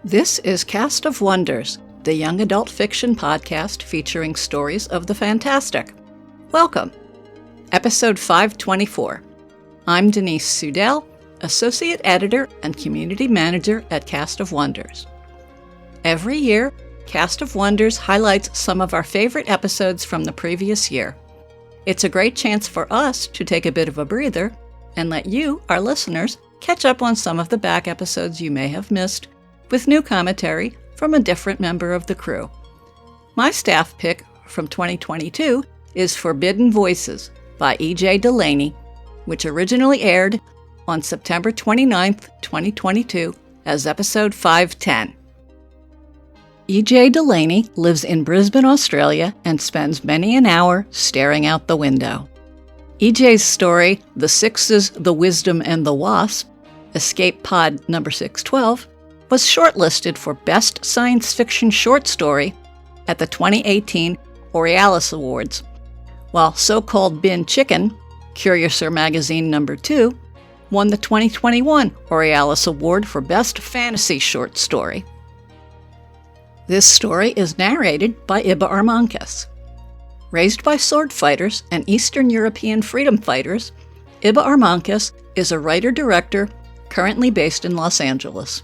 This is Cast of Wonders, the young adult fiction podcast featuring stories of the fantastic. Welcome. Episode 524. I'm Denise Sudell, Associate Editor and Community Manager at Cast of Wonders. Every year, Cast of Wonders highlights some of our favorite episodes from the previous year. It's a great chance for us to take a bit of a breather and let you, our listeners, catch up on some of the back episodes you may have missed, with new commentary from a different member of the crew. My staff pick from 2022 is Forbidden Voices by E.J. Delaney, which originally aired on September 29th, 2022 as episode 510. E.J. Delaney lives in Brisbane, Australia, and spends many an hour staring out the window. E.J.'s story, The Sixes, the Wisdom, and the Wasp, Escape Pod number 612, was shortlisted for Best Science Fiction Short Story at the 2018 Aurealis Awards, while So-Called Bin Chicken, Curiouser Magazine number 2, won the 2021 Aurealis Award for Best Fantasy Short Story. This story is narrated by Iba Armancas. Raised by sword fighters and Eastern European freedom fighters, Iba Armancas is a writer-director currently based in Los Angeles.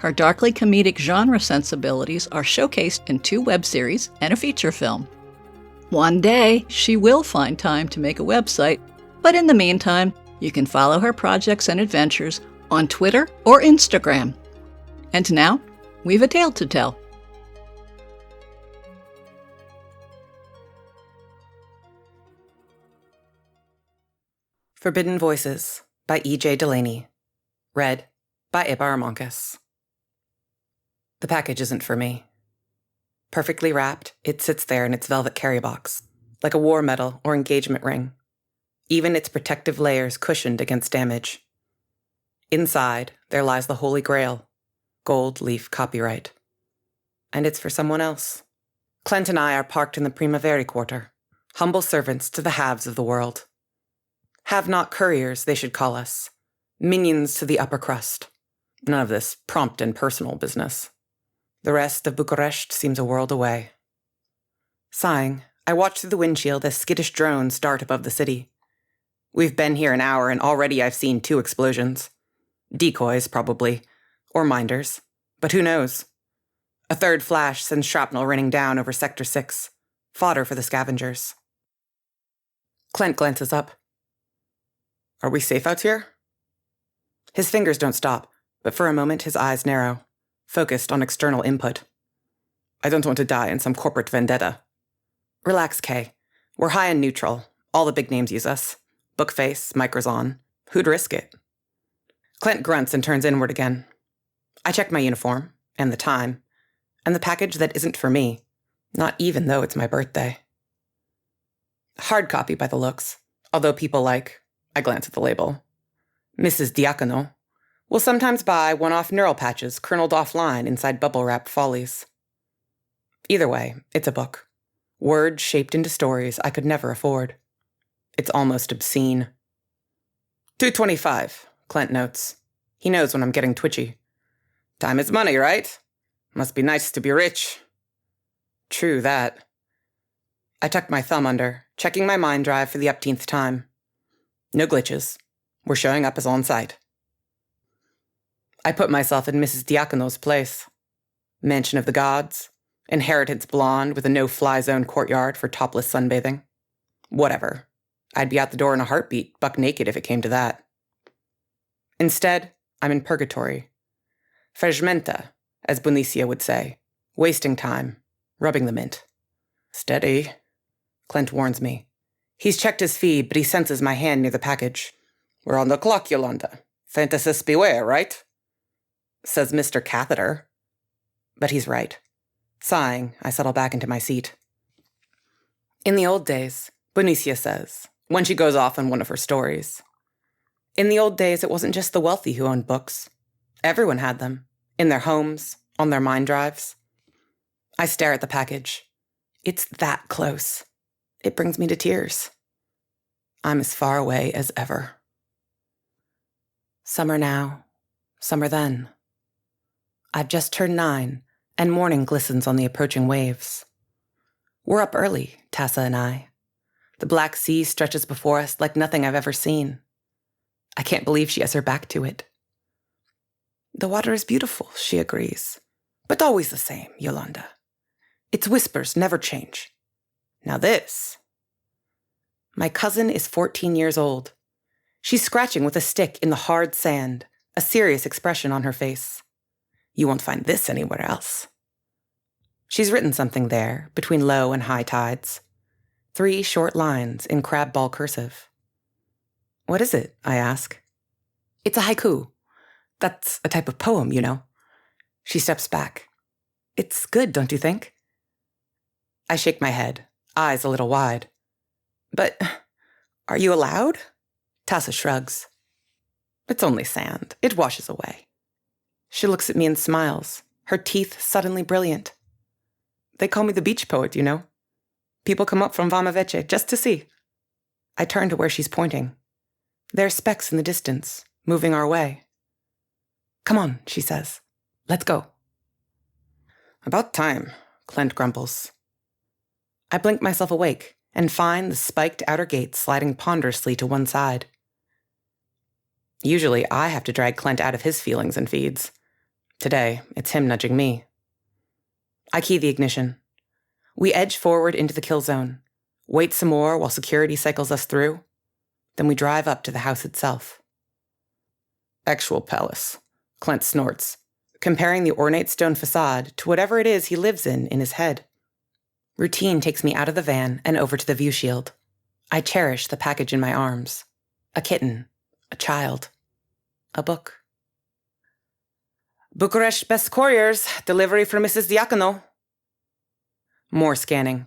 Her darkly comedic genre sensibilities are showcased in 2 web series and a feature film. One day, she will find time to make a website, but in the meantime, you can follow her projects and adventures on Twitter or Instagram. And now, we've a tale to tell. Forbidden Voices by E.J. Delaney. Read by Iba Armancas. The package isn't for me. Perfectly wrapped, it sits there in its velvet carry box, like a war medal or engagement ring, even its protective layers cushioned against damage. Inside, there lies the Holy Grail, gold leaf copyright. And it's for someone else. Clint and I are parked in the Primavera Quarter, humble servants to the haves of the world. Have-not couriers, they should call us, minions to the upper crust. None of this prompt and personal business. The rest of Bucharest seems a world away. Sighing, I watch through the windshield as skittish drones dart above the city. We've been here an hour and already I've seen 2 explosions. Decoys, probably. Or minders. But who knows? A 3rd flash sends shrapnel raining down over Sector 6. Fodder for the scavengers. Clint glances up. Are we safe out here? His fingers don't stop, but for a moment his eyes narrow, focused on external input. I don't want to die in some corporate vendetta. Relax, Kay. We're high and neutral. All the big names use us. Bookface, Microzon. Who'd risk it? Clint grunts and turns inward again. I check my uniform, and the time, and the package that isn't for me, not even though it's my birthday. Hard copy by the looks, although people like, I glance at the label, Mrs. Diacono, will sometimes buy one-off neural patches kerneled offline inside bubble-wrap follies. Either way, it's a book. Words shaped into stories I could never afford. It's almost obscene. 225, Clint notes. He knows when I'm getting twitchy. Time is money, right? Must be nice to be rich. True that. I tuck my thumb under, checking my mind drive for the upteenth time. No glitches. We're showing up as on site. I put myself in Mrs. Diacono's place. Mansion of the gods. Inheritance blonde with a no-fly zone courtyard for topless sunbathing. Whatever. I'd be out the door in a heartbeat, buck naked if it came to that. Instead, I'm in purgatory. Fragmenta, as Bonicia would say. Wasting time. Rubbing the mint. Steady, Clint warns me. He's checked his feed, but he senses my hand near the package. We're on the clock, Yolanda. Fantasists beware, right? Says Mr. Catheter. But he's right. Sighing, I settle back into my seat. In the old days, Bonicia says, when she goes off on one of her stories. In the old days, it wasn't just the wealthy who owned books. Everyone had them. In their homes, on their mind drives. I stare at the package. It's that close. It brings me to tears. I'm as far away as ever. Summer now, summer then. I've just turned 9, and morning glistens on the approaching waves. We're up early, Tassa and I. The Black Sea stretches before us like nothing I've ever seen. I can't believe she has her back to it. The water is beautiful, she agrees, but always the same, Yolanda. Its whispers never change. Now this. My cousin is 14 years old. She's scratching with a stick in the hard sand, a serious expression on her face. You won't find this anywhere else. She's written something there, between low and high tides. 3 short lines in crab ball cursive. What is it? I ask. It's a haiku. That's a type of poem, you know. She steps back. It's good, don't you think? I shake my head, eyes a little wide. But are you allowed? Tassa shrugs. It's only sand. It washes away. She looks at me and smiles, her teeth suddenly brilliant. They call me the beach poet, you know. People come up from Vamavece just to see. I turn to where she's pointing. There are specks in the distance, moving our way. Come on, she says. Let's go. About time, Clint grumbles. I blink myself awake and find the spiked outer gate sliding ponderously to one side. Usually I have to drag Clint out of his feelings and feeds. Today, it's him nudging me. I key the ignition. We edge forward into the kill zone, wait some more while security cycles us through. Then we drive up to the house itself. Actual palace, Clint snorts, comparing the ornate stone facade to whatever it is he lives in his head. Routine takes me out of the van and over to the view shield. I cherish the package in my arms. A kitten, a child, a book. Bucharest Best Couriers, delivery for Mrs. Diacono. More scanning.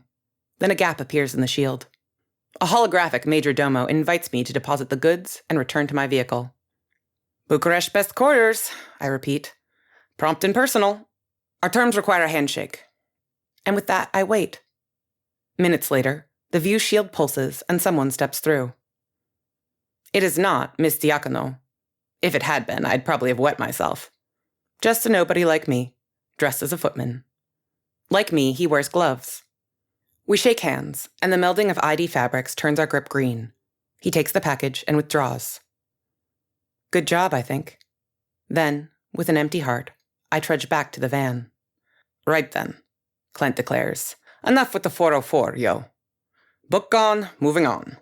Then a gap appears in the shield. A holographic major domo invites me to deposit the goods and return to my vehicle. Bucharest Best Couriers, I repeat. Prompt and personal. Our terms require a handshake. And with that, I wait. Minutes later, the view shield pulses and someone steps through. It is not Miss Diacono. If it had been, I'd probably have wet myself. Just a nobody like me, dressed as a footman. Like me, he wears gloves. We shake hands, and the melding of ID fabrics turns our grip green. He takes the package and withdraws. Good job, I think. Then, with an empty heart, I trudge back to the van. Right then, Clint declares. Enough with the 404, yo. Book gone, moving on.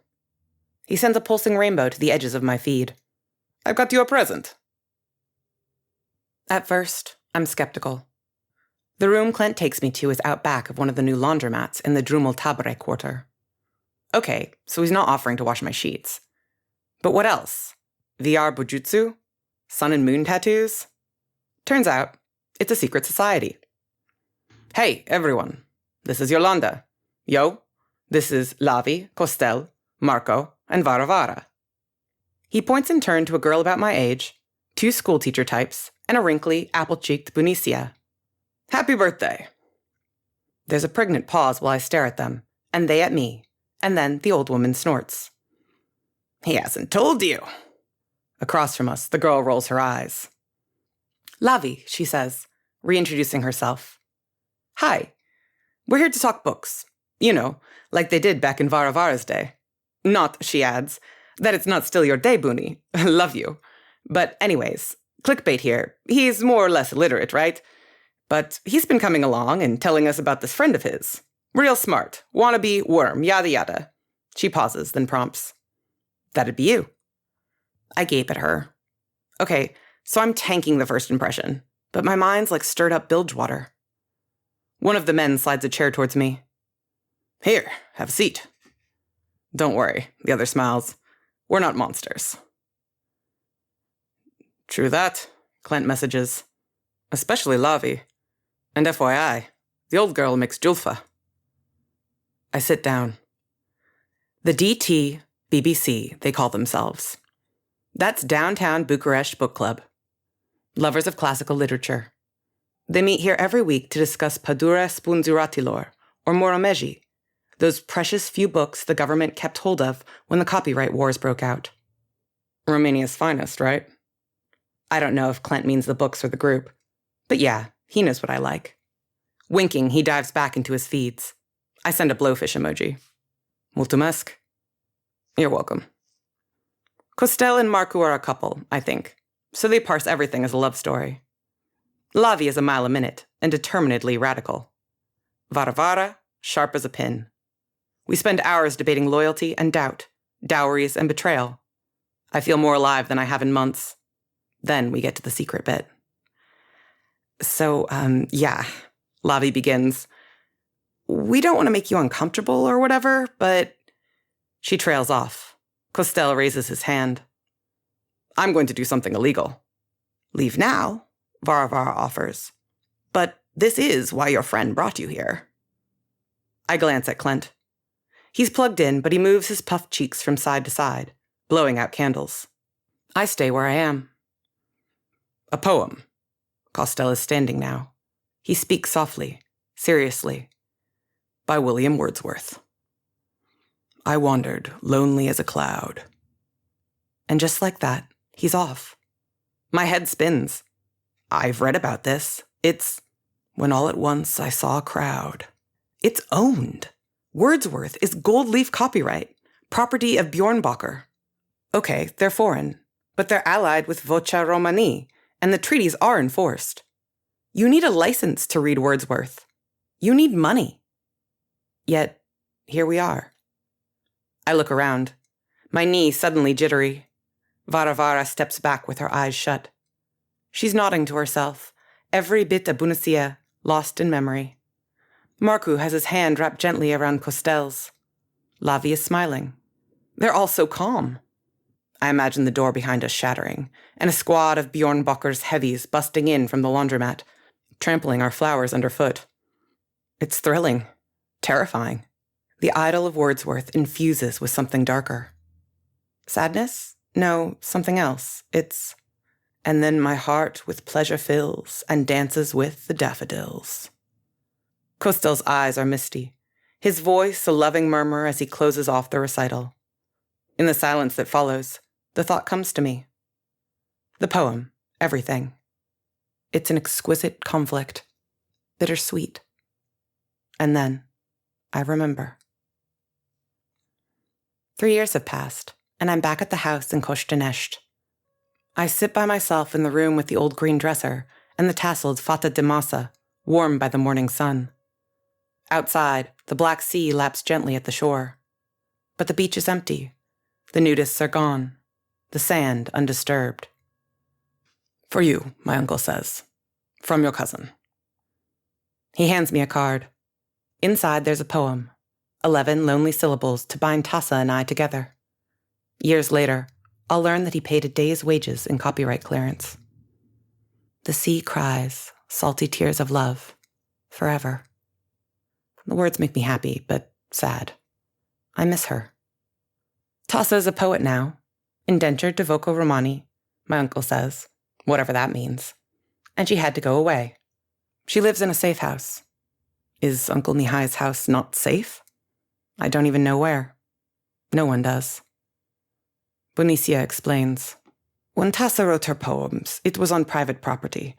He sends a pulsing rainbow to the edges of my feed. I've got you a present. At first, I'm skeptical. The room Clint takes me to is out back of one of the new laundromats in the Drumel Tabre quarter. Okay, so he's not offering to wash my sheets. But what else? VR bujutsu? Sun and moon tattoos? Turns out, it's a secret society. Hey, everyone. This is Yolanda. Yo, this is Lavi, Costel, Marco, and Varavara. He points in turn to a girl about my age, 2 schoolteacher types, and a wrinkly, apple-cheeked Bunicia. Happy birthday. There's a pregnant pause while I stare at them, and they at me, and then the old woman snorts. He hasn't told you. Across from us, the girl rolls her eyes. Lavi, she says, reintroducing herself. Hi. We're here to talk books. You know, like they did back in Varavara's day. Not, she adds, that it's not still your day, Buni. Love you. But anyways, clickbait here. He's more or less illiterate, right? But he's been coming along and telling us about this friend of his. Real smart. Wannabe worm, yada yada. She pauses, then prompts. That'd be you. I gape at her. Okay, so I'm tanking the first impression, but my mind's like stirred up bilge water. One of the men slides a chair towards me. Here, have a seat. Don't worry, the other smiles. We're not monsters. True that, Clint messages. Especially Lavi. And FYI, the old girl makes julfa. I sit down. The DT BBC, they call themselves. That's Downtown Bucharest Book Club. Lovers of classical literature. They meet here every week to discuss Padura Spunzuratilor, or Moromeji, those precious few books the government kept hold of when the copyright wars broke out. Romania's finest, right? I don't know if Clint means the books or the group, But yeah, he knows what I like. Winking, he dives back into his feeds. I send a blowfish emoji. Mulțumesc. You're welcome. Costel and Marco are a couple, I think, so they parse everything as a love story. Lavi is a mile a minute and determinedly radical. Varavara, sharp as a pin. We spend hours debating loyalty and doubt, dowries and betrayal. I feel more alive than I have in months. Then we get to the secret bit. So, Lavi begins. We don't want to make you uncomfortable or whatever, but... She trails off. Costel raises his hand. I'm going to do something illegal. Leave now, Varavara offers. But this is why your friend brought you here. I glance at Clint. He's plugged in, but he moves his puffed cheeks from side to side, blowing out candles. I stay where I am. A poem. Costel is standing now. He speaks softly, seriously. By William Wordsworth. I wandered, lonely as a cloud. And just like that, he's off. My head spins. I've read about this. It's when all at once I saw a crowd. It's owned. Wordsworth is gold leaf copyright, property of Bjornbacher. Okay, they're foreign, but they're allied with Voce Romani, and the treaties are enforced. You need a license to read Wordsworth. You need money. Yet, here we are. I look around, my knee suddenly jittery. Varavara steps back with her eyes shut. She's nodding to herself, every bit a Bunacia, lost in memory. Marco has his hand wrapped gently around Costel's. Lavi is smiling. They're all so calm. I imagine the door behind us shattering, and a squad of Bjornbacher's heavies busting in from the laundromat, trampling our flowers underfoot. It's thrilling, terrifying. The idyll of Wordsworth infuses with something darker. Sadness? No, something else. It's, and then my heart with pleasure fills and dances with the daffodils. Costel's eyes are misty, his voice a loving murmur as he closes off the recital. In the silence that follows, the thought comes to me. The poem, everything. It's an exquisite conflict, bittersweet. And then, I remember. 3 years have passed, and I'm back at the house in Koshtanesht. I sit by myself in the room with the old green dresser and the tasseled fata de masa, warm by the morning sun. Outside, the Black Sea laps gently at the shore. But the beach is empty. The nudists are gone. The sand undisturbed. For you, my uncle says. From your cousin. He hands me a card. Inside there's a poem. 11 lonely syllables to bind Tassa and I together. Years later, I'll learn that he paid a day's wages in copyright clearance. The sea cries, salty tears of love, forever. The words make me happy, but sad. I miss her. Tassa is a poet now, indentured to Voco Romani, my uncle says, whatever that means. And she had to go away. She lives in a safe house. Is Uncle Mihai's house not safe? I don't even know where. No one does. Bonicia explains. When Tassa wrote her poems, it was on private property.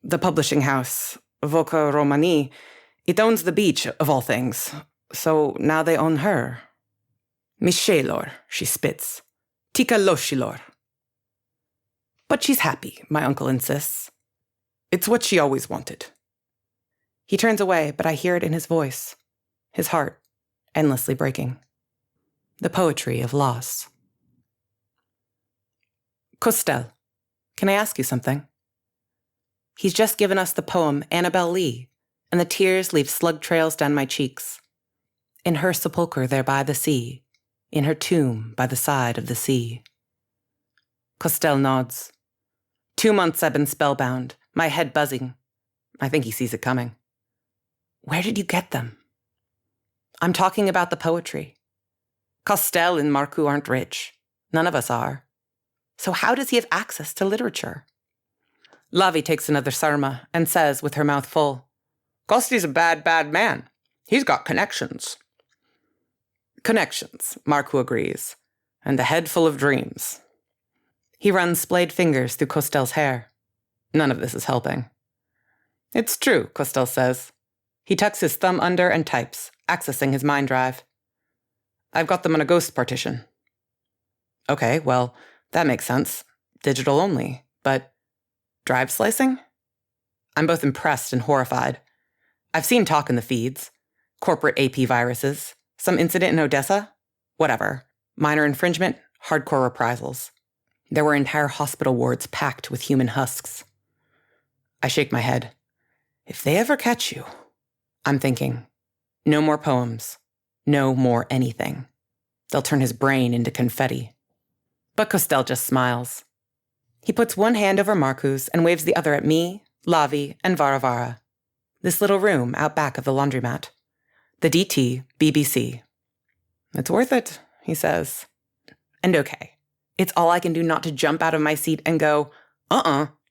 The publishing house, Voco Romani, it owns the beach, of all things. So now they own her. Mishelor, she spits. Tika loshilor. But she's happy, my uncle insists. It's what she always wanted. He turns away, but I hear it in his voice. His heart, endlessly breaking. The poetry of loss. Costel, can I ask you something? He's just given us the poem Annabel Lee, and the tears leave slug trails down my cheeks. In her sepulchre there by the sea, in her tomb by the side of the sea. Costel nods. 2 months I've been spellbound, my head buzzing. I think he sees it coming. Where did you get them? I'm talking about the poetry. Costel and Marco aren't rich. None of us are. So how does he have access to literature? Lavi takes another sarma and says with her mouth full, Costi's a bad, bad man. He's got connections. Connections, Marco agrees, and a head full of dreams. He runs splayed fingers through Costel's hair. None of this is helping. It's true, Costel says. He tucks his thumb under and types, accessing his mind drive. I've got them on a ghost partition. Okay, well, that makes sense. Digital only, but drive slicing? I'm both impressed and horrified. I've seen talk in the feeds. Corporate AP viruses, some incident in Odessa, whatever. Minor infringement, hardcore reprisals. There were entire hospital wards packed with human husks. I shake my head. If they ever catch you, I'm thinking, no more poems, no more anything. They'll turn his brain into confetti. But Costel just smiles. He puts one hand over Marcus and waves the other at me, Lavi, and Varavara. This little room out back of the laundromat. The DT BBC. It's worth it, he says. And okay, it's all I can do not to jump out of my seat and go,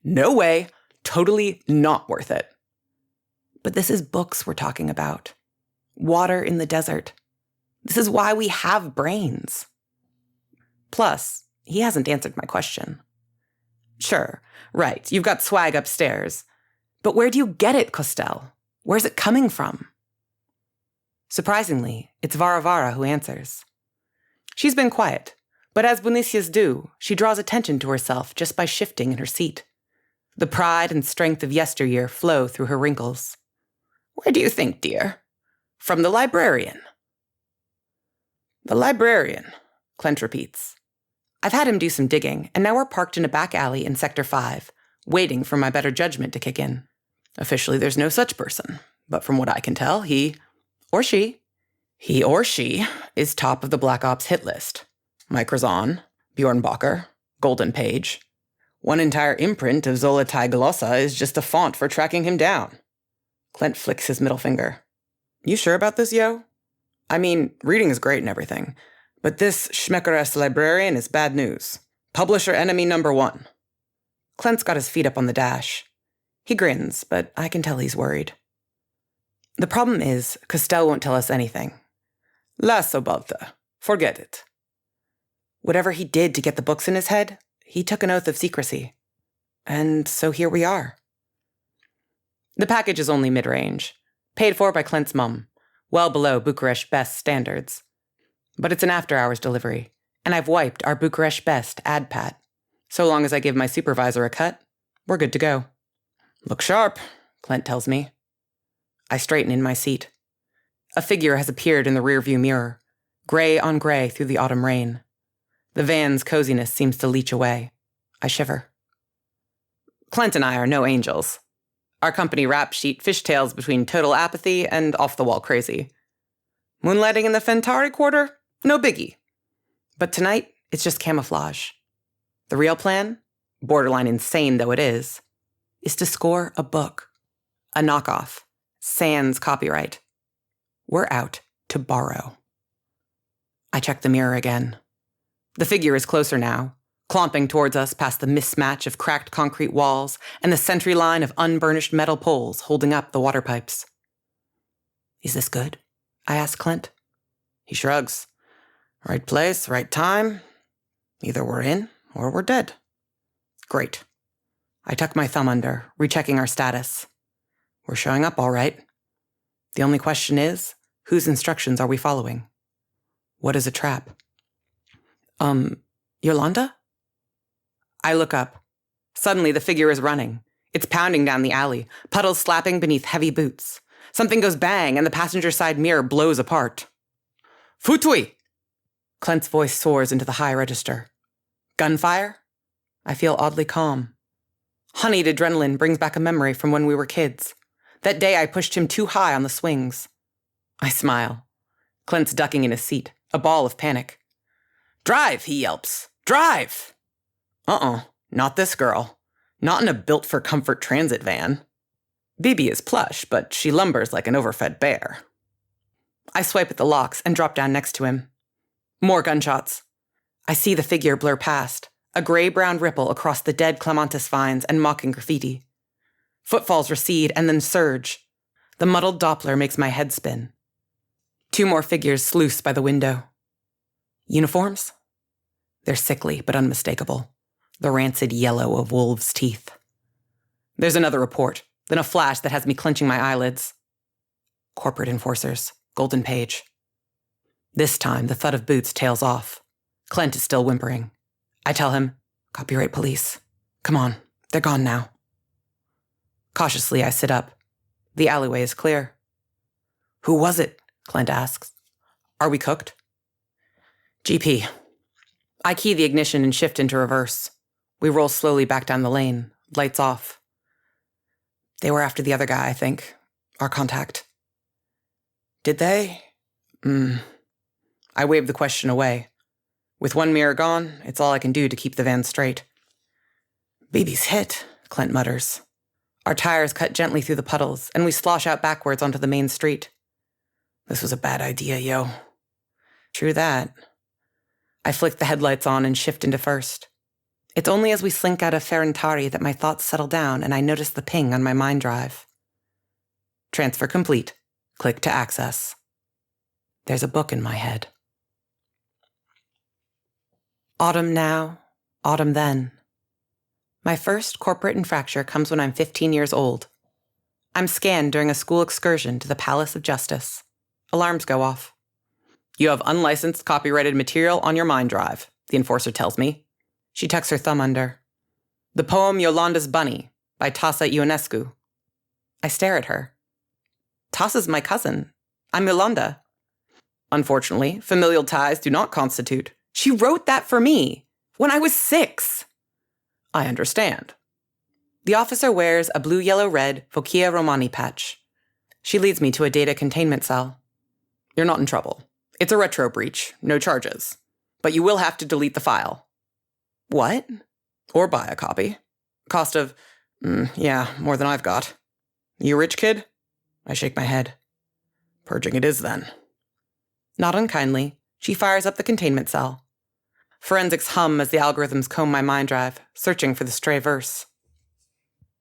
no way, totally not worth it. But this is books we're talking about. Water in the desert. This is why we have brains. Plus, he hasn't answered my question. Sure, right, you've got swag upstairs. But where do you get it, Costel? Where's it coming from? Surprisingly, it's Varavara who answers. She's been quiet, but as Bunicias do, she draws attention to herself just by shifting in her seat. The pride and strength of yesteryear flow through her wrinkles. Where do you think, dear? From the librarian. The librarian, Clent repeats. I've had him do some digging, and now we're parked in a back alley in Sector 5, waiting for my better judgment to kick in. Officially, there's no such person, but from what I can tell, he or she is top of the Black Ops hit list. Mike Razan, Bjorn Bacher, Golden Page. One entire imprint of Zolotai Golosa is just a font for tracking him down. Clent flicks his middle finger. You sure about this, yo? I mean, reading is great and everything, but this Schmeckeres librarian is bad news. Publisher enemy number 1. Clent's got his feet up on the dash. He grins, but I can tell he's worried. The problem is, Costel won't tell us anything. La Sobalta. Forget it. Whatever he did to get the books in his head, he took an oath of secrecy. And so here we are. The package is only mid-range, paid for by Clent's mum, well below Bucharest Best standards. But it's an after-hours delivery, and I've wiped our Bucharest Best ad pat. So long as I give my supervisor a cut, we're good to go. Look sharp, Clent tells me. I straighten in my seat. A figure has appeared in the rearview mirror, gray on gray through the autumn rain. The van's coziness seems to leach away. I shiver. Clent and I are no angels. Our company rap sheet fishtails between total apathy and off-the-wall crazy. Moonlighting in the Fentari Quarter? No biggie. But tonight, it's just camouflage. The real plan, borderline insane though it is to score a book. A knockoff. Sans copyright. We're out to borrow. I check the mirror again. The figure is closer now, clomping towards us past the mismatch of cracked concrete walls and the sentry line of unburnished metal poles holding up the water pipes. Is this good? I ask Clent. He shrugs. Right place, right time. Either we're in or we're dead. Great. I tuck my thumb under, rechecking our status. We're showing up all right. The only question is, whose instructions are we following? What is a trap? Yolanda? I look up. Suddenly the figure is running. It's pounding down the alley, puddles slapping beneath heavy boots. Something goes bang and the passenger side mirror blows apart. Futui! Clent's voice soars into the high register. Gunfire? I feel oddly calm. Honeyed adrenaline brings back a memory from when we were kids. That day I pushed him too high on the swings. I smile. Clent's ducking in his seat, a ball of panic. Drive, he yelps. Drive! Not this girl. Not in a built-for-comfort transit van. Bibi is plush, but she lumbers like an overfed bear. I swipe at the locks and drop down next to him. More gunshots. I see the figure blur past, a gray-brown ripple across the dead clematis vines and mocking graffiti. Footfalls recede and then surge. The muddled Doppler makes my head spin. 2 more figures sluice by the window. Uniforms? They're sickly but unmistakable. The rancid yellow of wolves' teeth. There's another report, then a flash that has me clenching my eyelids. Corporate enforcers, golden page. This time, the thud of boots tails off. Clint is still whimpering. I tell him, copyright police. Come on, they're gone now. Cautiously, I sit up. The alleyway is clear. Who was it? Clint asks. Are we cooked? GP. I key the ignition and shift into reverse. We roll slowly back down the lane, lights off. They were after the other guy, I think. Our contact. Did they? I wave the question away. With one mirror gone, it's all I can do to keep the van straight. Baby's hit, Clint mutters. Our tires cut gently through the puddles, and we slosh out backwards onto the main street. This was a bad idea, yo. True that. I flick the headlights on and shift into first. It's only as we slink out of Ferentari that my thoughts settle down and I notice the ping on my mind drive. Transfer complete. Click to access. There's a book in my head. Autumn now, autumn then. My first corporate infraction comes when I'm 15 years old. I'm scanned during a school excursion to the Palace of Justice. Alarms go off. You have unlicensed copyrighted material on your mind drive, the enforcer tells me. She tucks her thumb under. The poem Yolanda's Bunny by Tasa Ionescu. I stare at her. Tasa's my cousin. I'm Yolanda. Unfortunately, familial ties do not constitute. She wrote that for me when I was 6. I understand. The officer wears a blue-yellow-red Vokia Romani patch. She leads me to a data containment cell. You're not in trouble. It's a retro breach, no charges. But you will have to delete the file. What? Or buy a copy. Cost of, more than I've got. You rich, kid? I shake my head. Purging it is, then. Not unkindly, she fires up the containment cell. Forensics hum as the algorithms comb my mind drive, searching for the stray verse.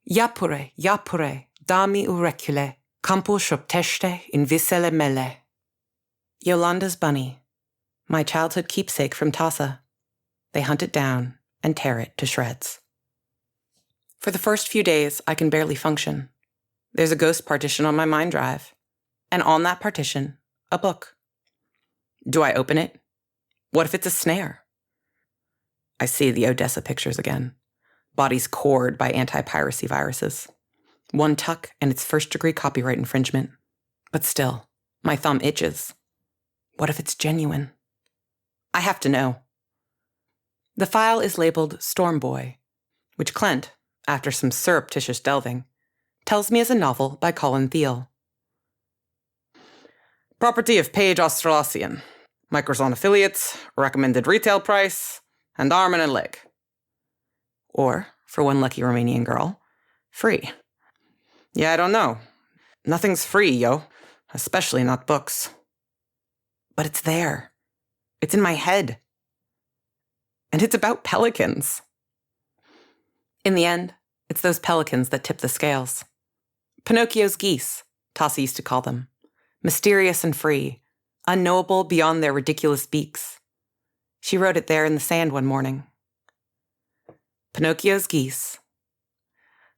Yapure, dami urecule, campo shopteste in visele mele. Yolanda's bunny, my childhood keepsake from Tasa. They hunt it down and tear it to shreds. For the first few days, I can barely function. There's a ghost partition on my mind drive, and on that partition, a book. Do I open it? What if it's a snare? I see the Odessa pictures again. Bodies cored by anti-piracy viruses. One tuck and it's first-degree copyright infringement. But still, my thumb itches. What if it's genuine? I have to know. The file is labeled Storm Boy, which Clint, after some surreptitious delving, tells me is a novel by Colin Thiel. Property of Page Australasian. Microson affiliates, recommended retail price, and arm and a leg. Or, for one lucky Romanian girl, free. Yeah, I don't know. Nothing's free, yo. Especially not books. But it's there. It's in my head. And it's about pelicans. In the end, it's those pelicans that tip the scales. Pinocchio's geese, Tasa used to call them. Mysterious and free, unknowable beyond their ridiculous beaks. She wrote it there in the sand one morning. Pinocchio's geese.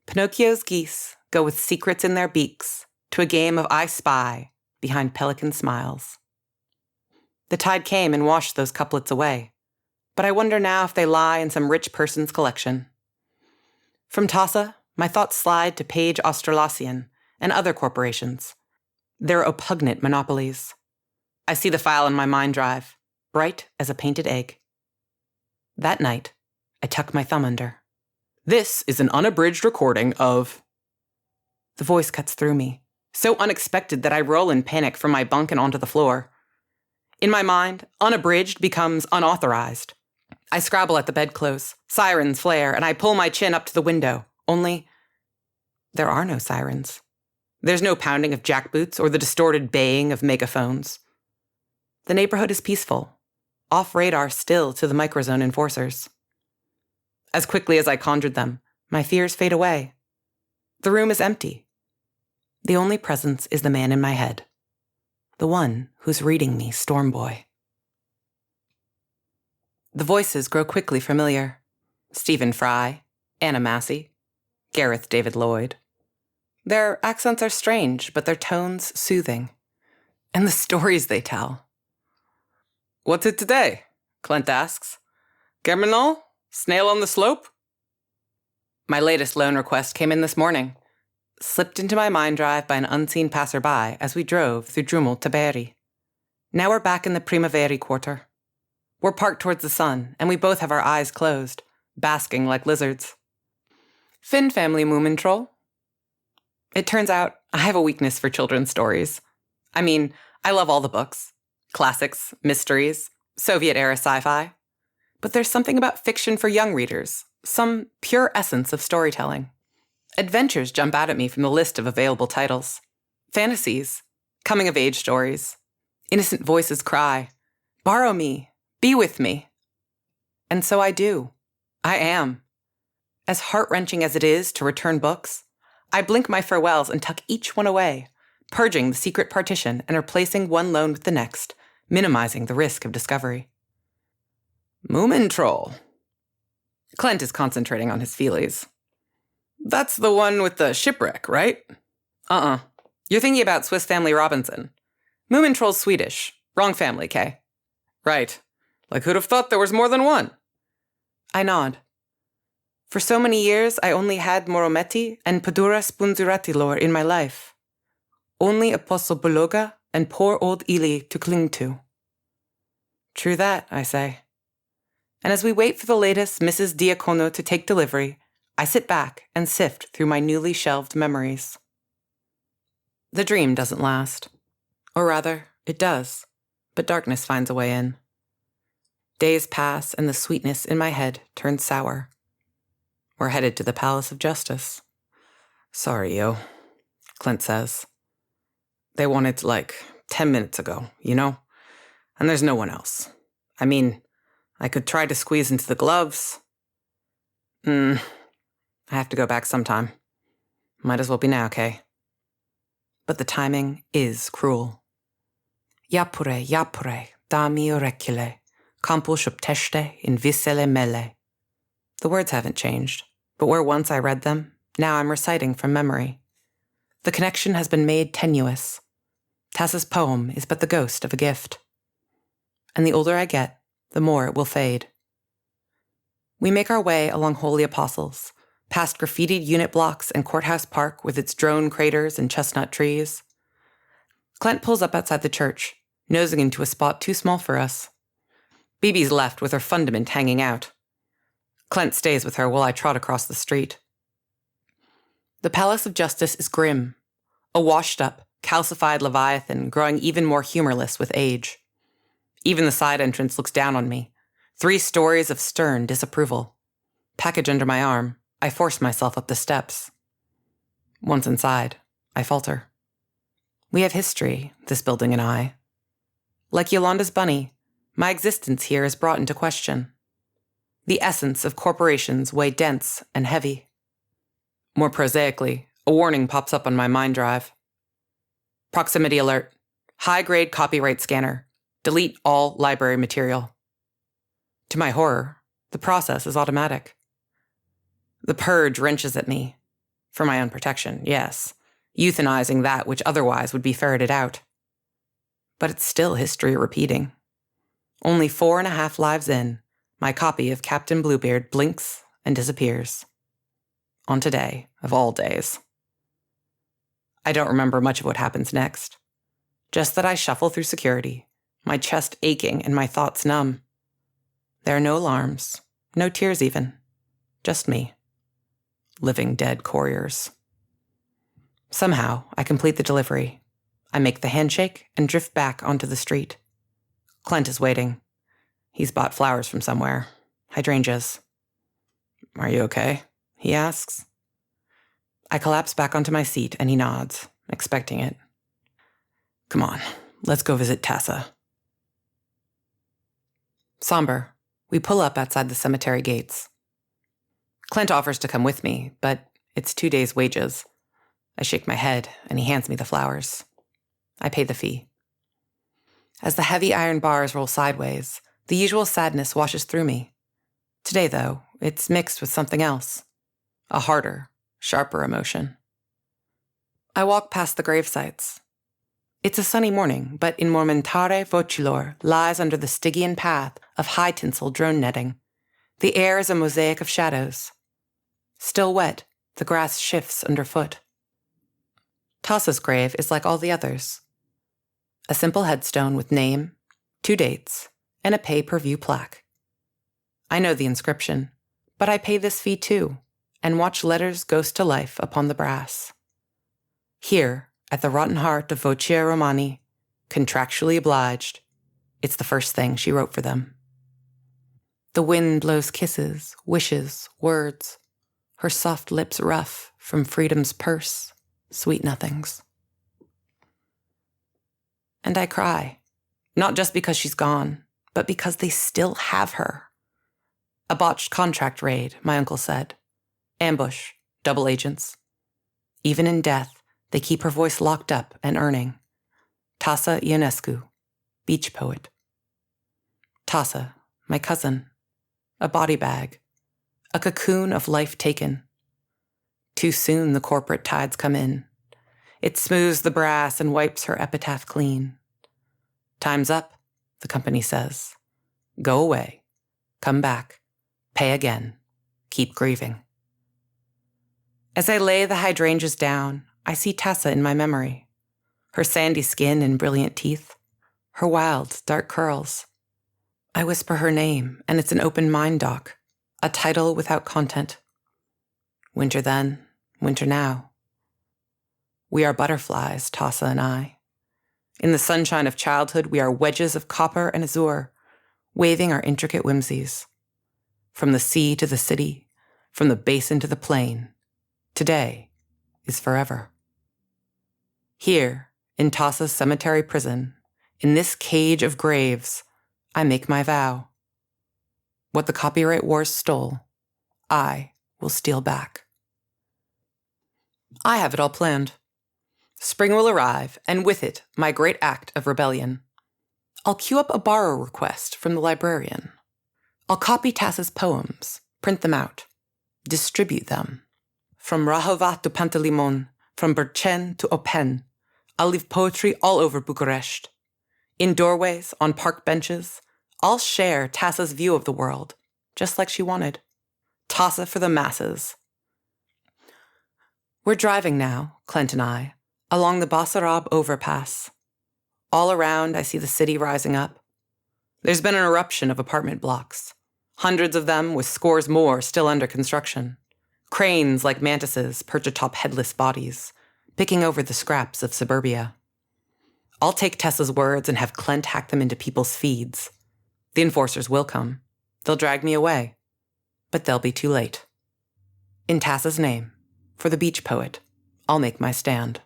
Pinocchio's geese go with secrets in their beaks to a game of I Spy behind pelican smiles. The tide came and washed those couplets away, but I wonder now if they lie in some rich person's collection. From Tasa, my thoughts slide to Page Australasian and other corporations. They're oppugnant monopolies. I see the file in my mind drive, bright as a painted egg. That night, I tuck my thumb under. This is an unabridged recording of... The voice cuts through me, so unexpected that I roll in panic from my bunk and onto the floor. In my mind, unabridged becomes unauthorized. I scrabble at the bedclothes, sirens flare, and I pull my chin up to the window. Only, there are no sirens. There's no pounding of jackboots or the distorted baying of megaphones. The neighborhood is peaceful, off radar still to the microzone enforcers. As quickly as I conjured them, my fears fade away. The room is empty. The only presence is the man in my head, the one who's reading me Storm Boy. The voices grow quickly familiar. Stephen Fry, Anna Massey, Gareth David Lloyd. Their accents are strange, but their tones soothing. And the stories they tell. "What's it today?" Clint asks. "Germinal? Snail on the slope?" My latest loan request came in this morning. Slipped into my mind drive by an unseen passerby as we drove through Drumel to Beri. Now we're back in the Primaveri quarter. We're parked towards the sun, and we both have our eyes closed, basking like lizards. "Finn family Moomintroll." It turns out I have a weakness for children's stories. I mean, I love all the books. Classics, mysteries, Soviet-era sci-fi. But there's something about fiction for young readers, some pure essence of storytelling. Adventures jump out at me from the list of available titles. Fantasies, coming-of-age stories. Innocent voices cry, "Borrow me, be with me." And so I do. I am. As heart-wrenching as it is to return books, I blink my farewells and tuck each one away, purging the secret partition and replacing one loan with the next, minimizing the risk of discovery. "Moomintroll." Clint is concentrating on his feelies. "That's the one with the shipwreck, right?" You're thinking about Swiss Family Robinson. Moomintroll's Swedish. Wrong family, Kay. "Right. Like who'd have thought there was more than one?" I nod. For so many years, I only had Morometti and Padura Spunzurati lore in my life. Only Apostle Bologa and poor old Ili to cling to. True that, I say. And as we wait for the latest Mrs. Diacono to take delivery, I sit back and sift through my newly shelved memories. The dream doesn't last. Or rather, it does, but darkness finds a way in. Days pass and the sweetness in my head turns sour. We're headed to the Palace of Justice. "Sorry, yo," Clint says. "They wanted, 10 minutes ago, you know? And there's no one else. I mean, I could try to squeeze into the gloves. I have to go back sometime. Might as well be now, Kay. But the timing is cruel. Yapure, dami orecchile, campo shupteste in visele mele." The words haven't changed, but where once I read them, now I'm reciting from memory. The connection has been made tenuous. Tassa's poem is but the ghost of a gift. And the older I get, the more it will fade. We make our way along Holy Apostles, past graffitied unit blocks and Courthouse Park with its drone craters and chestnut trees. Clint pulls up outside the church, nosing into a spot too small for us. Bibi's left with her fundament hanging out. Clint stays with her while I trot across the street. The Palace of Justice is grim, a washed-up, calcified leviathan growing even more humorless with age. Even the side entrance looks down on me, 3 stories of stern disapproval. Package under my arm, I force myself up the steps. Once inside, I falter. We have history, this building and I. Like Yolanda's bunny, my existence here is brought into question. The essence of corporations weigh dense and heavy. More prosaically, a warning pops up on my mind drive. Proximity alert. High-grade copyright scanner. Delete all library material. To my horror, the process is automatic. The purge wrenches at me. For my own protection, yes. Euthanizing that which otherwise would be ferreted out. But it's still history repeating. Only 4.5 lives in, my copy of Captain Bluebeard blinks and disappears. On today, of all days. I don't remember much of what happens next. Just that I shuffle through security, my chest aching and my thoughts numb. There are no alarms, no tears even. Just me. Living dead couriers. Somehow, I complete the delivery. I make the handshake and drift back onto the street. Clint is waiting. He's bought flowers from somewhere. Hydrangeas. "Are you okay?" he asks. I collapse back onto my seat and he nods, expecting it. "Come on, let's go visit Tassa." Somber, we pull up outside the cemetery gates. Clint offers to come with me, but it's 2 days' wages. I shake my head and he hands me the flowers. I pay the fee. As the heavy iron bars roll sideways, the usual sadness washes through me. Today, though, it's mixed with something else. A harder, sharper emotion. I walk past the gravesites. It's a sunny morning, but in Momentare Vocilor lies under the Stygian path of high-tinsel drone netting. The air is a mosaic of shadows. Still wet, the grass shifts underfoot. Tassa's grave is like all the others. A simple headstone with name, 2 dates, and a pay-per-view plaque. I know the inscription, but I pay this fee too, and watch letters ghost to life upon the brass. Here, at the rotten heart of Vocia Romani, contractually obliged, it's the first thing she wrote for them. The wind blows kisses, wishes, words, her soft lips rough from freedom's purse, sweet nothings. And I cry, not just because she's gone, but because they still have her. A botched contract raid, my uncle said. Ambush, double agents. Even in death, they keep her voice locked up and earning. Tassa Ionescu, beach poet. Tassa, my cousin. A body bag. A cocoon of life taken. Too soon the corporate tides come in. It smooths the brass and wipes her epitaph clean. Time's up, the company says. Go away. Come back. Pay again. Keep grieving. As I lay the hydrangeas down, I see Tassa in my memory. Her sandy skin and brilliant teeth. Her wild, dark curls. I whisper her name, and it's an open mind doc. A title without content. Winter then, winter now. We are butterflies, Tassa and I. In the sunshine of childhood, we are wedges of copper and azure, waving our intricate whimsies. From the sea to the city, from the basin to the plain, today is forever. Here, in Tassa's cemetery prison, in this cage of graves, I make my vow. What the copyright wars stole, I will steal back. I have it all planned. Spring will arrive, and with it, my great act of rebellion. I'll queue up a borrow request from the librarian. I'll copy Tassa's poems, print them out, distribute them. From Rahova to Pantelimon, from Bercen to Open, I'll leave poetry all over Bucharest. In doorways, on park benches, I'll share Tassa's view of the world, just like she wanted. Tassa for the masses. We're driving now, Clint and I, along the Basarab overpass. All around, I see the city rising up. There's been an eruption of apartment blocks, hundreds of them with scores more still under construction. Cranes like mantises perch atop headless bodies, picking over the scraps of suburbia. I'll take Tessa's words and have Clint hack them into people's feeds. The enforcers will come. They'll drag me away. But they'll be too late. In Tassa's name, for the beach poet, I'll make my stand.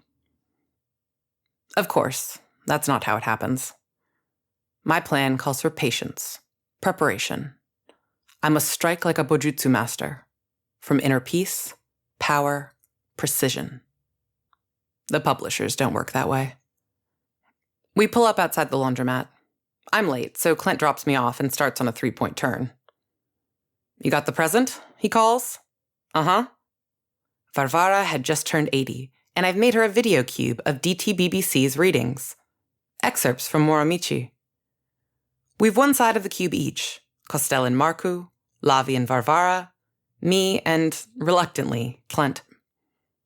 Of course, that's not how it happens. My plan calls for patience, preparation. I must strike like a bojutsu master, from inner peace, power, precision. The publishers don't work that way. We pull up outside the laundromat. I'm late, so Clint drops me off and starts on a 3-point turn. You got the present? He calls. Uh-huh. Varvara had just turned 80, and I've made her a video cube of DTBBC's readings. Excerpts from Moramichi. We've one side of the cube each, Costel and Marku, Lavi and Varvara, me and, reluctantly, Clint.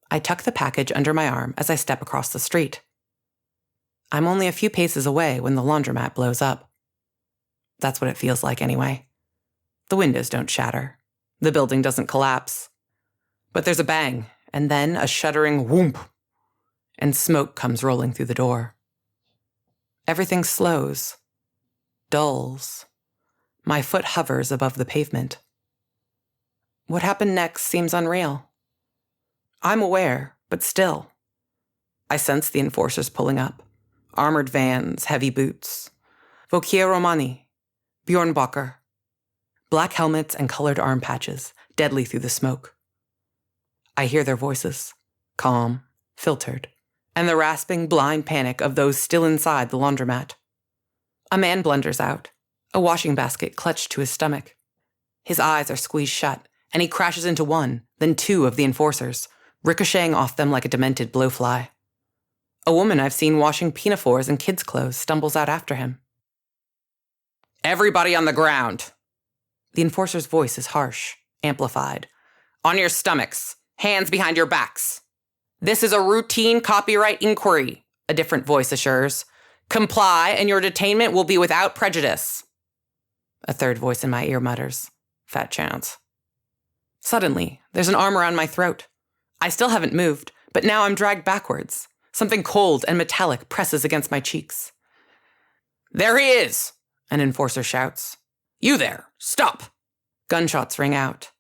I tuck the package under my arm as I step across the street. I'm only a few paces away when the laundromat blows up. That's what it feels like anyway. The windows don't shatter. The building doesn't collapse. But there's a bang, and then a shuddering whoomp, and smoke comes rolling through the door. Everything slows, dulls. My foot hovers above the pavement. What happened next seems unreal. I'm aware, but still. I sense the enforcers pulling up. Armored vans, heavy boots. Vocia Romani, Bjorn Bacher. Black helmets and colored arm patches, deadly through the smoke. I hear their voices, calm, filtered, and the rasping, blind panic of those still inside the laundromat. A man blunders out, a washing basket clutched to his stomach. His eyes are squeezed shut, and he crashes into one, then two of the enforcers, ricocheting off them like a demented blowfly. A woman I've seen washing pinafores in kids' clothes stumbles out after him. "Everybody on the ground!" The enforcer's voice is harsh, amplified. "On your stomachs, hands behind your backs. This is a routine copyright inquiry," a different voice assures. "Comply and your detainment will be without prejudice." A third voice in my ear mutters, "Fat chance." Suddenly, there's an arm around my throat. I still haven't moved, but now I'm dragged backwards. Something cold and metallic presses against my cheeks. "There he is!" an enforcer shouts. "You there! Stop!" Gunshots ring out.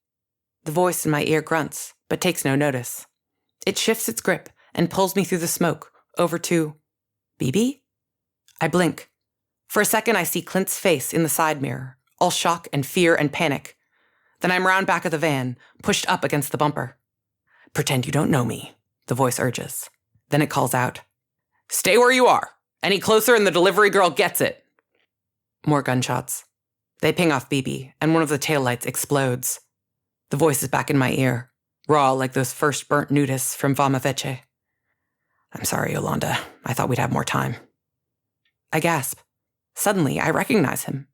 The voice in my ear grunts, but takes no notice. It shifts its grip and pulls me through the smoke, over to Bibi? I blink. For a second, I see Clint's face in the side mirror, all shock and fear and panic. Then I'm round back of the van, pushed up against the bumper. "Pretend you don't know me," the voice urges. Then it calls out, "Stay where you are. Any closer and the delivery girl gets it." More gunshots. They ping off Bibi, and one of the taillights explodes. The voice is back in my ear, raw like those first burnt nudists from Vama Veche. "I'm sorry, Yolanda. I thought we'd have more time." I gasp. Suddenly, I recognize him.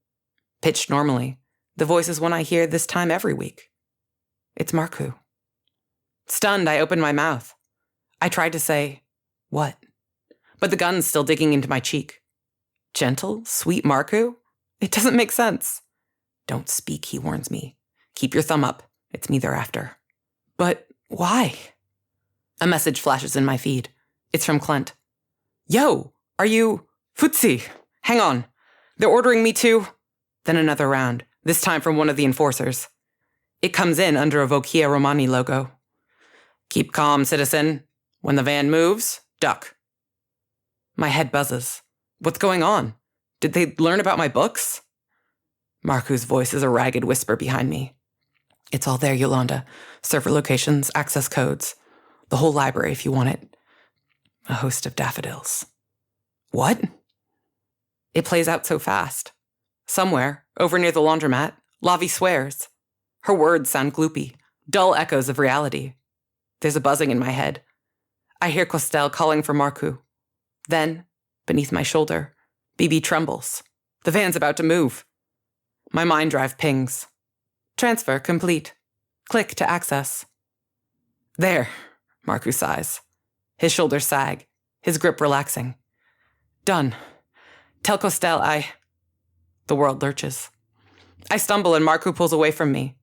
Pitched normally, the voice is one I hear this time every week. It's Marku. Stunned, I open my mouth. I tried to say, "What?" But the gun's still digging into my cheek. Gentle, sweet Marku? It doesn't make sense. "Don't speak," he warns me. "Keep your thumb up. It's me they're after." But why? A message flashes in my feed. It's from Clint. "Yo, are you... Futsi? Hang on. They're ordering me to..." Then another round, this time from one of the enforcers. It comes in under a Vokia Romani logo. "Keep calm, citizen. When the van moves, duck." My head buzzes. What's going on? Did they learn about my books? Marku's voice is a ragged whisper behind me. "It's all there, Yolanda. Server locations, access codes. The whole library if you want it. A host of daffodils." What? It plays out so fast. Somewhere, over near the laundromat, Lavi swears. Her words sound gloopy, dull echoes of reality. There's a buzzing in my head. I hear Costel calling for Marku. Then, beneath my shoulder, Bibi trembles. The van's about to move. My mind drive pings. Transfer complete. Click to access. "There," Marku sighs. His shoulders sag, his grip relaxing. "Done. Tell Costel The world lurches. I stumble and Marku pulls away from me.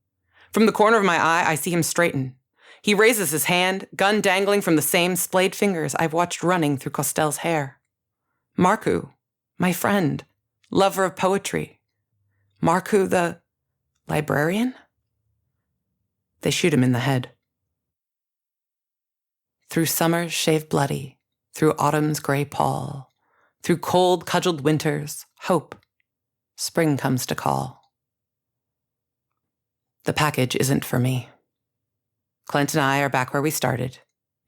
From the corner of my eye, I see him straighten. He raises his hand, gun dangling from the same splayed fingers I've watched running through Costel's hair. Marku, my friend, lover of poetry. Marku the librarian? They shoot him in the head. Through summers shaved bloody, through autumn's gray pall, through cold, cudgeled winters, hope, spring comes to call. The package isn't for me. Clint and I are back where we started,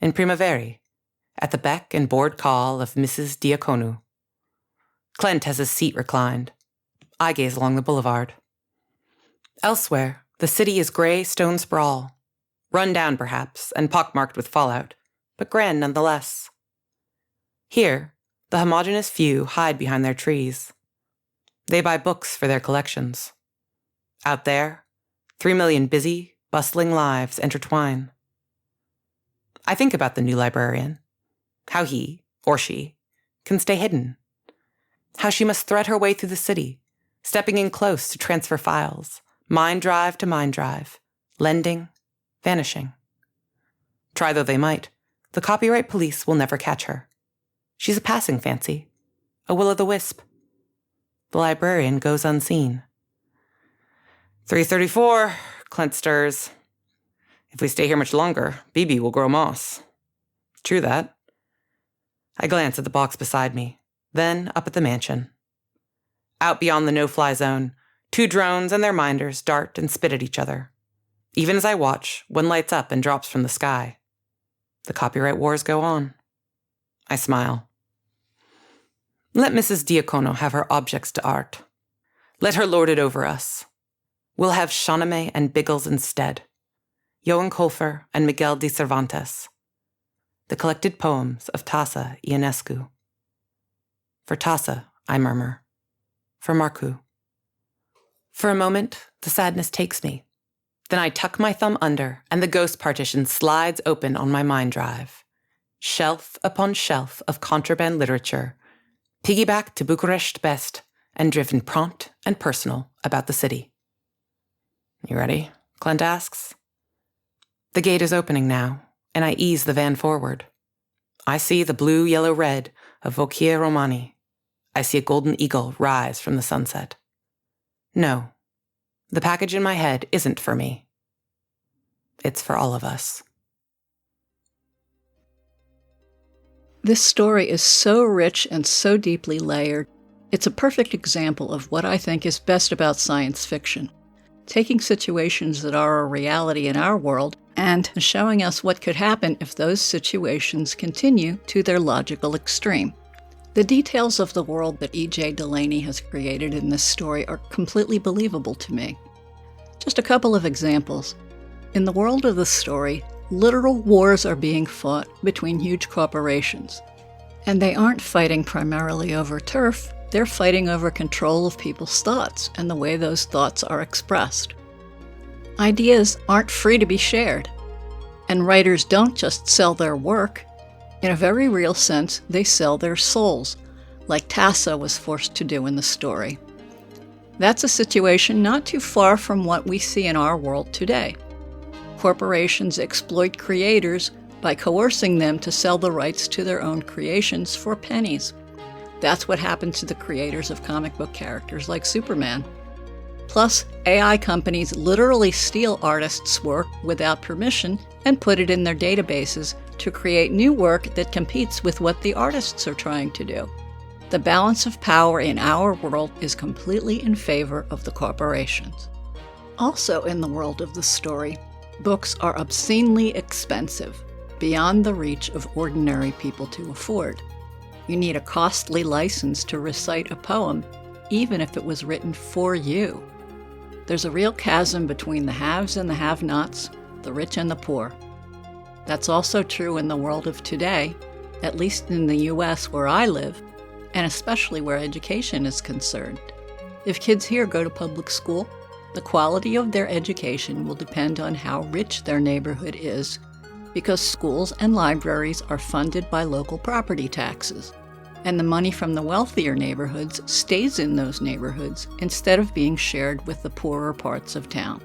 in Primavera, at the beck and bored call of Mrs. Diaconu. Clint has his seat reclined. I gaze along the boulevard. Elsewhere, the city is gray stone sprawl, run down perhaps and pockmarked with fallout, but grand nonetheless. Here, the homogeneous few hide behind their trees. They buy books for their collections. Out there, 3 million busy, bustling lives intertwine. I think about the new librarian, how he, or she, can stay hidden, how she must thread her way through the city, stepping in close to transfer files, mind drive to mind drive, lending, vanishing. Try though they might, the copyright police will never catch her. She's a passing fancy, a will-o'-the-wisp. The librarian goes unseen. 3:34, Clint stirs. If we stay here much longer, Bibi will grow moss. True that. I glance at the box beside me, then up at the mansion. Out beyond the no-fly zone, 2 drones and their minders dart and spit at each other. Even as I watch, one lights up and drops from the sky. The copyright wars go on. I smile. Let Mrs. Diacono have her objects d'art. Let her lord it over us. We'll have Shahnameh and Biggles instead. Johan Colfer and Miguel de Cervantes. the collected poems of Tasa Ionescu. For Tasa, I murmur. For Marcu. For a moment, the sadness takes me. Then I tuck my thumb under, and the ghost partition slides open on my mind drive. Shelf upon shelf of contraband literature, piggybacked to Bucharest best, and driven prompt and personal about the city. You ready? Clint asks. The gate is opening now, and I ease the van forward. I see the blue, yellow, red of Vecchia Romani. I see a golden eagle rise from the sunset. No, the package in my head isn't for me. It's for all of us. This story is so rich and so deeply layered. It's a perfect example of what I think is best about science fiction. Taking situations that are a reality in our world and showing us what could happen if those situations continue to their logical extreme. The details of the world that E.J. Delaney has created in this story are completely believable to me. Just a couple of examples. In the world of the story, literal wars are being fought between huge corporations. And they aren't fighting primarily over turf, they're fighting over control of people's thoughts and the way those thoughts are expressed. Ideas aren't free to be shared. And writers don't just sell their work. In a very real sense, they sell their souls, like Tasa was forced to do in the story. That's a situation not too far from what we see in our world today. Corporations exploit creators by coercing them to sell the rights to their own creations for pennies. That's what happened to the creators of comic book characters like Superman. Plus, AI companies literally steal artists' work without permission and put it in their databases to create new work that competes with what the artists are trying to do. The balance of power in our world is completely in favor of the corporations. Also in the world of the story, books are obscenely expensive, beyond the reach of ordinary people to afford. You need a costly license to recite a poem, even if it was written for you. There's a real chasm between the haves and the have-nots, the rich and the poor. That's also true in the world of today, at least in the U.S. where I live, and especially where education is concerned. If kids here go to public school, the quality of their education will depend on how rich their neighborhood is, because schools and libraries are funded by local property taxes, and the money from the wealthier neighborhoods stays in those neighborhoods instead of being shared with the poorer parts of town.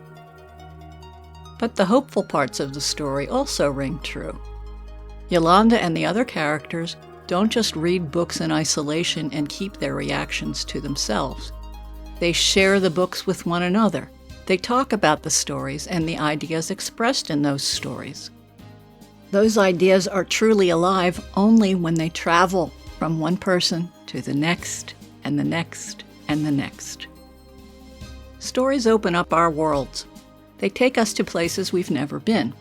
But the hopeful parts of the story also ring true. Yolanda and the other characters don't just read books in isolation and keep their reactions to themselves. They share the books with one another. They talk about the stories and the ideas expressed in those stories. Those ideas are truly alive only when they travel from one person to the next, and the next, and the next. Stories open up our worlds. They take us to places we've never been,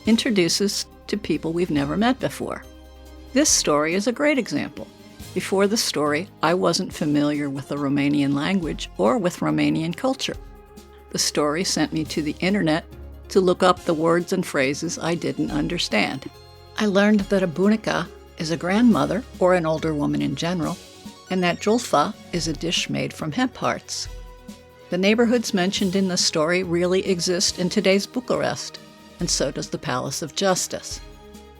introduce us to people we've never met before. This story is a great example. Before the story, I wasn't familiar with the Romanian language or with Romanian culture. The story sent me to the internet to look up the words and phrases I didn't understand. I learned that a bunica is a grandmother, or an older woman in general, and that julfa is a dish made from hemp hearts. The neighborhoods mentioned in the story really exist in today's Bucharest, and so does the Palace of Justice.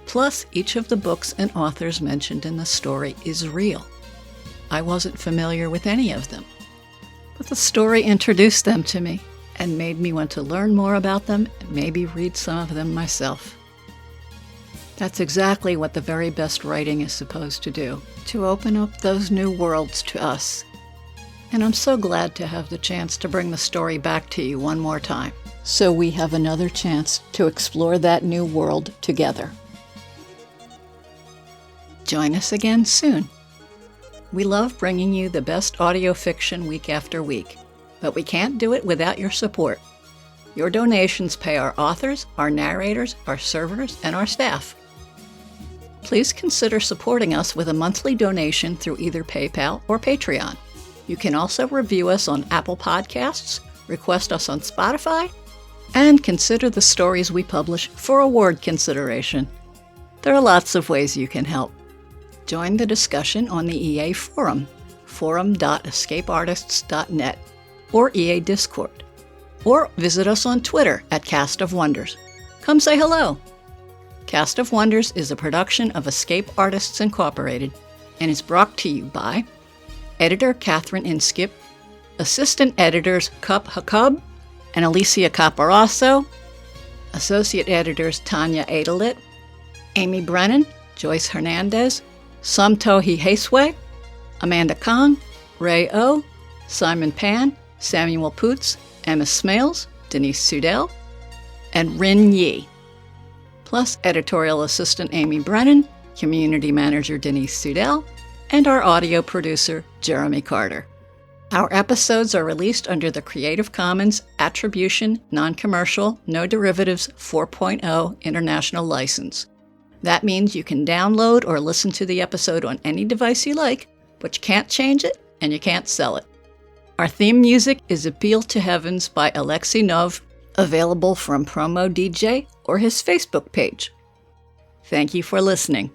Plus, each of the books and authors mentioned in the story is real. I wasn't familiar with any of them, but the story introduced them to me and made me want to learn more about them and maybe read some of them myself. That's exactly what the very best writing is supposed to do, to open up those new worlds to us. And I'm so glad to have the chance to bring the story back to you one more time, so we have another chance to explore that new world together. Join us again soon. We love bringing you the best audio fiction week after week, but we can't do it without your support. Your donations pay our authors, our narrators, our servers, and our staff. Please consider supporting us with a monthly donation through either PayPal or Patreon. You can also review us on Apple Podcasts, request us on Spotify, and consider the stories we publish for award consideration. There are lots of ways you can help. Join the discussion on the EA Forum, forum.escapeartists.net, or EA Discord. Or visit us on Twitter at Cast of Wonders. Come say hello. Cast of Wonders is a production of Escape Artists Incorporated and is brought to you by editor Catherine Inskip, assistant editors Cup Hakub and Alicia Caparasso, associate editors Tanya Adelit, Amy Brennan, Joyce Hernandez, Samtohi Hasway, Amanda Kong, Ray O, Simon Pan, Samuel Poots, Emma Smales, Denise Sudell, and Rin Yi. Plus editorial assistant Amy Brennan, community manager Denise Sudell, and our audio producer Jeremy Carter. Our episodes are released under the Creative Commons Attribution, Non-Commercial, No Derivatives 4.0 International License. That means you can download or listen to the episode on any device you like, but you can't change it and you can't sell it. Our theme music is Appeal to Heavens by Alexei Nov, available from Promo DJ or his Facebook page. Thank you for listening.